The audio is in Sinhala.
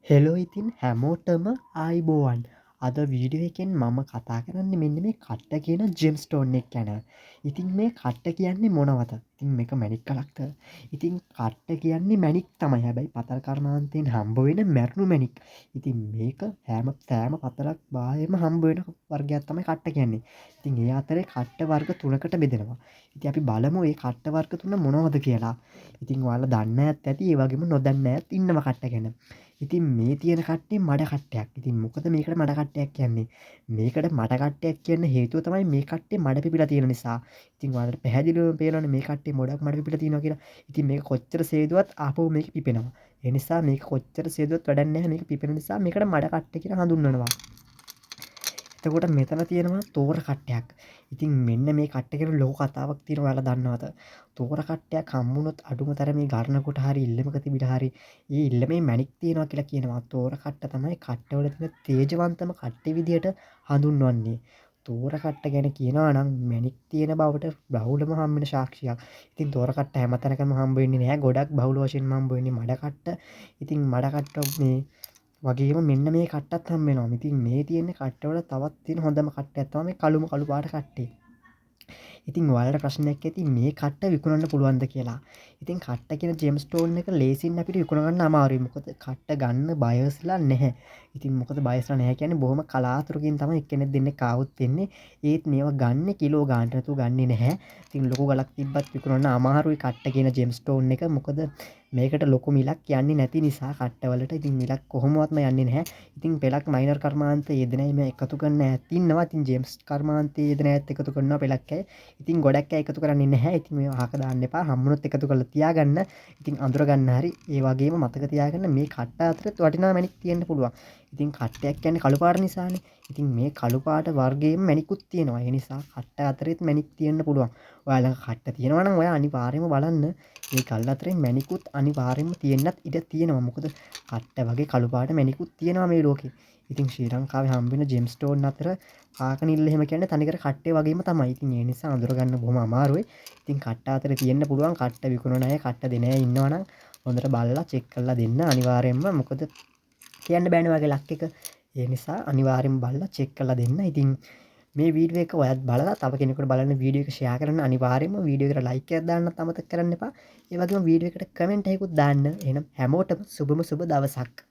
හෙලෝ ඉතින් හැමෝටම ආයිබෝවන් අද වීඩියෝ එකෙන් මම කතා කරන්න මෙන්න මේ කට්ට කියන ජෙම් ස්ටෝන් එක ගැන. ඉතින් මේ කට්ට කියන්නේ මොනවද? ඉතින් මේක මැණික් කලක්ද? ඉතින් කට්ට කියන්නේ මැණික් තමයි. හැබැයි පතල් කර්මාන්තයෙන් හම්බ වෙන මැරුණු මැණික්. ඉතින් මේක සෑම පතලක් බායෙම හම්බ වෙන වර්ගයක් තමයි කට්ට කියන්නේ. ඉතින් ඒ අතරේ කට්ට වර්ග තුනකට බෙදෙනවා. ඉතින් අපි බලමු මේ කට්ට වර්ග තුන මොනවද කියලා. ඉතින් ඔයාලා දන්න ඇත් ඇති ඒ වගේම නොදන්න ඇත් ඉන්නවා කට්ට ගැන. ඉතින් මේ තියෙන කට්ටේ මඩ කට්ටයක්. ඉතින් මොකද මේකට මඩ කට්ටයක් කියන්නේ? මේකට මඩ කට්ටයක් කියන්න හේතුව තමයි මේ කට්ටේ මඩ පිපිලා තියෙන නිසා. ඉතින් ඔයාලට පැහැදිලිවම පේනවනේ මේ කට්ටේ ගොඩක් මඩ පිපිලා තියෙනවා කියලා. ඉතින් මේක කොච්චර සේදුවත් ආපහු මේක පිපෙනවා. ඒ නිසා මේක කොච්චර සේදුවත් වැඩක් නැහැ. මේක පිපෙන නිසා මේකට මඩ කට්ටේ කියලා හඳුන්වනවා. එතකොට මෙතන තියෙනවා තෝර කට්ටයක්. ඉතින් මෙන්න මේ කට්ට ගැන ලොකු කතාවක් තියෙනවා ඔයාලා දන්නවද? තෝර කට්ටයක් හම්බුනොත් අඩුම තරමේ ගරණකොට හරි ඉල්ලමක තිබිලා හරි ඒ ඉල්ලමේ මැණික් තියෙනවා කියලා කියනවා. තෝර කට්ට තමයි කට්ටවල තියෙන තේජවන්තම කට්ටේ විදියට හඳුන්වන්නේ. තෝර කට්ට ගැන කියනවා නම් මැණික් තියෙන බවට බහුලම හම්බෙන සාක්ෂියක්. ඉතින් තෝර කට්ට හැමතැනකම හම්බ වෙන්නේ නැහැ. ගොඩක් බහුල වශයෙන් හම්බ වෙන්නේ මඩ කට්ට. ඉතින් මඩ කට්ට මේ වගේම මෙන්න මේ කට්ටත් හම්බෙනවා. ඉතින් මේ තියෙන කට්ටවල තවත් තියෙන හොඳම කට්ටයක් තමයි මේ කළු පාට කට්ටේ. ඉතින් ඔයාලට ප්‍රශ්නයක් ඇති මේ කට්ට විකුණන්න පුළුවන්ද කියලා. ඉතින් කට්ට කියන ජෙම් ස්ටෝන් එක ලේසියෙන් අපිට විකුණ ගන්න අමාරුයි. මොකද කට්ට ගන්න බයස්ලා නැහැ. ඉතින් මොකද බයස්ලා නැහැ කියන්නේ බොහොම කලාතුරකින් තමයි එක්කෙනෙක් දෙන්නෙක් ආවොත් වෙන්නේ. ඒත් මේවා ගන්න කිලෝ ගානට නැතුව ගන්නේ නැහැ. ඉතින් ලොකු ගලක් තිබ්බත් විකුණන්න අමාරුයි කට්ට කියන ජෙම් ස්ටෝන් එක. මොකද මේකට ලොකු මිලක් යන්නේ නැති නිසා කට්ටවලට. ඉතින් මිලක් කොහොමවත්ම යන්නේ නැහැ. ඉතින් පෙලක් මයිනර් කර්මාන්ත යෙදෙන අය මේ එකතු කරන්න ඇත් ඉන්නවා. ඉතින් ජේම්ස් කර්මාන්තයේ යෙදෙන අයත් එකතු කරනවා පෙලක් අය. ඉතින් ගොඩක් අය එකතු කරන්නේ නැහැ. ඉතින් මේවා අහක දාන්න එපා. හම්බුනොත් එකතු කරලා තියාගන්න. ඉතින් අඳුර ගන්න හරි ඒ වගේම මතක තියාගන්න මේ කට්ට අතරත් වටිනා මැණික් තියෙන්න පුළුවන්. ඉතින් කට්ටයක් කියන්නේ කළු පාට නිසානේ. ඉතින් මේ කළු පාට වර්ගයේම මැණිකුත් තියෙනවා. ඒ නිසා කට්ට අතරෙත් මැණික් තියෙන්න පුළුවන්. ඔයාලා කට්ට තියෙනවා නම් ඔයා අනිවාර්යයෙන්ම බලන්න මේ කල් අතරේ මැණිකුත් අනිවාර්යයෙන්ම තියෙන්නත් ඉඩ තියෙනවා. මොකද කට්ට වගේ කළු පාට මැණිකුත් තියෙනවා මේ ලෝකේ. ඉතින් ශ්‍රී ලංකාවේ හම්බෙන ජෙම් ස්ටෝන් අතර කාකනිල්ල එහෙම කියන්නේ තනිකර කට්ටේ වගේම තමයි. ඉතින් ඒ නිසා අඳුරගන්න බොහොම අමාරුයි. ඉතින් කට්ට අතරේ තියෙන්න පුළුවන් කට්ට විකුණන අය කට්ට දෙන අය ඉන්නවනම් හොඳට බලලා චෙක් කරලා දෙන්න අනිවාර්යයෙන්ම. මොකද කියන්න බෑනේ වගේ ලක් එක. ඒ නිසා අනිවාර්යයෙන්ම බලලා චෙක් කරලා දෙන්න. ඉතින් මේ වීඩියෝ එක ඔයත් බලලා තව කෙනෙකුට බලන්න වීඩියෝ එක ෂෙයා කරන්න අනිවාර්යයෙන්ම වීඩියෝ එකට ලයික් එකක් දාන්නත් අමතක කරන්න එපා. ඒ වගේම වීඩියෝ එකට කමෙන්ට් එකකුත් දාන්න. එහෙනම් හැමෝටම සුබම සුබ දවසක්.